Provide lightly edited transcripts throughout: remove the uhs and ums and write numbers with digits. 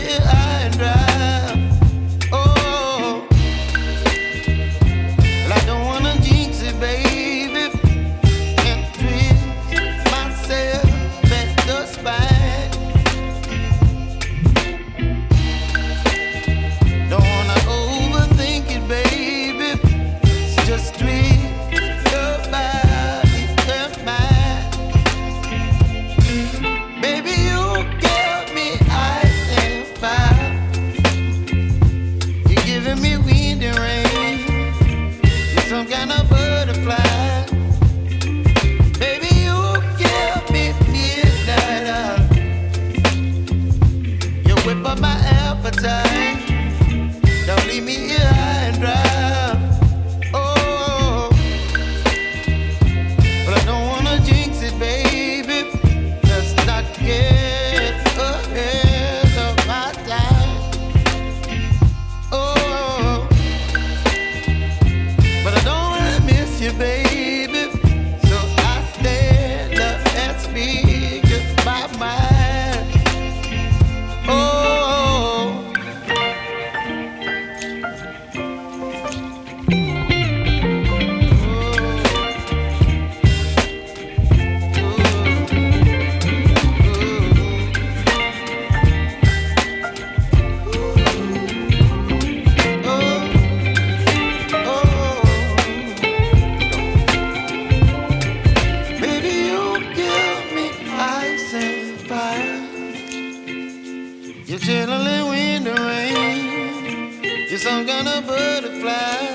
here high and dry. Oh, well, I don't wanna jinx it, baby, and twist myself at the spine. Don't wanna overthink it, baby. It's just twist your body and mine. Baby, you give me ice and fire. You're giving me wind and rain. You're some kind of butterfly. Baby, you give me midnight. You whip up my appetite. Don't leave me here high and dry. Oh, but I don't wanna jinx it, baby. Let's not get ahead of my time. Oh, but I don't wanna miss you, baby. So I stand up and speak my mind. Oh. Baby, you give me ice and fire. You're chilling wind and rain. You're some kind of butterfly.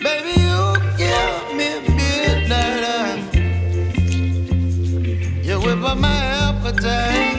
Baby, you give me midnight. You whip up my appetite.